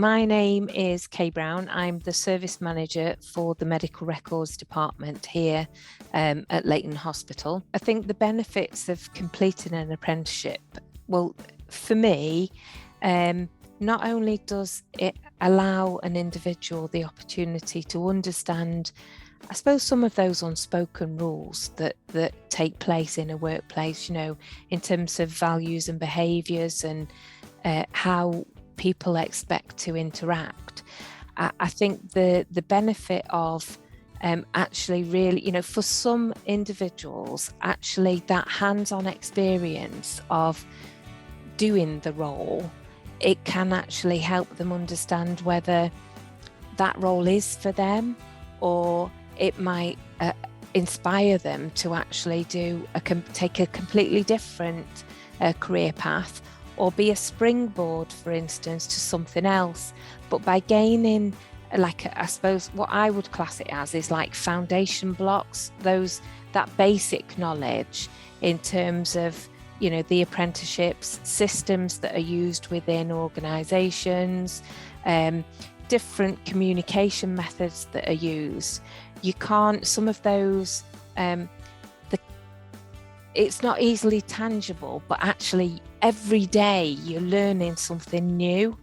My name is Kay Brown. I'm the service manager for the medical records department here at Leighton Hospital. I think the benefits of completing an apprenticeship, well, for me, not only does it allow an individual the opportunity to understand, I suppose, some of those unspoken rules that take place in a workplace, in terms of values and behaviours and how people expect to interact. I think the benefit of actually really, for some individuals, actually that hands-on experience of doing the role, it can actually help them understand whether that role is for them, or it might inspire them to actually take a completely different career path, or be a springboard, for instance, to something else. But by gaining, I suppose what I would class it as is like foundation blocks, that basic knowledge in terms of, the apprenticeships, systems that are used within organisations, different communication methods that are used. Some of those, it's not easily tangible, but actually every day you're learning something new.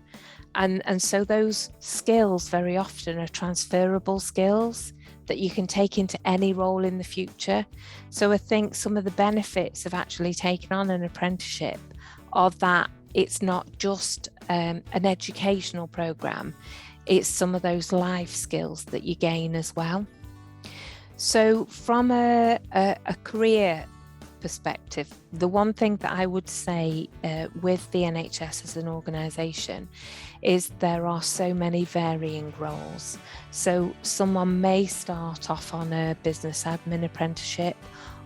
And so those skills very often are transferable skills that you can take into any role in the future. So I think some of the benefits of actually taking on an apprenticeship are that it's not just an educational programme, it's some of those life skills that you gain as well. So from a career perspective, the one thing that I would say with the NHS as an organisation is there are so many varying roles. So someone may start off on a business admin apprenticeship,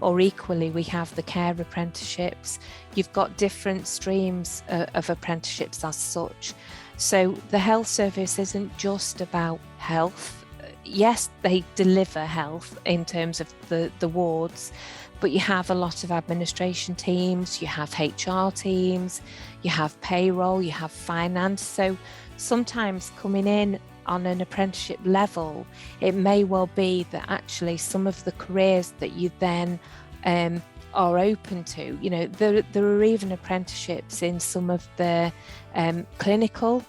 or equally we have the care apprenticeships. You've got different streams of apprenticeships as such. So the health service isn't just about health. Yes, they deliver health in terms of the wards, but you have a lot of administration teams, you have HR teams, you have payroll, you have finance. So sometimes coming in on an apprenticeship level, it may well be that actually some of the careers that you then are open to, there are even apprenticeships in some of the clinical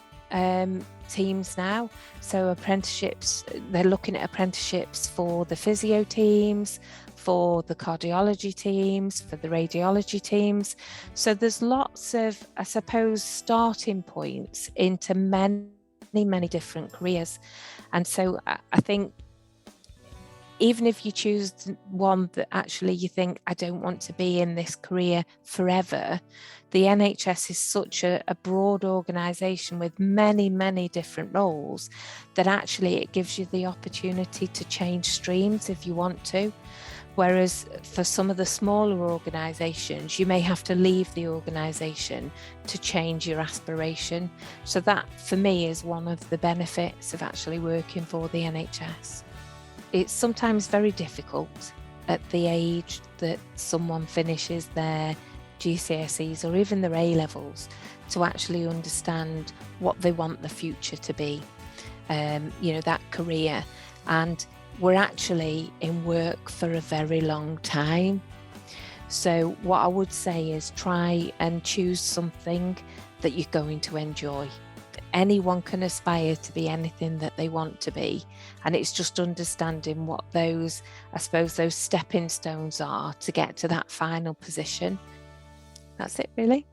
teams now. So apprenticeships, they're looking at apprenticeships for the physio teams, for the cardiology teams, for the radiology teams. So there's lots of, I suppose, starting points into many, many different careers. And so I think even if you choose one that actually you think, I don't want to be in this career forever, the NHS is such a broad organisation with many, many different roles that actually it gives you the opportunity to change streams if you want to. Whereas for some of the smaller organisations, you may have to leave the organisation to change your aspiration. So that, for me, is one of the benefits of actually working for the NHS. It's sometimes very difficult at the age that someone finishes their GCSEs or even their A-levels to actually understand what they want the future to be, that career. And we're actually in work for a very long time. So what I would say is try and choose something that you're going to enjoy. Anyone can aspire to be anything that they want to be. And it's just understanding what those stepping stones are to get to that final position. That's it, really.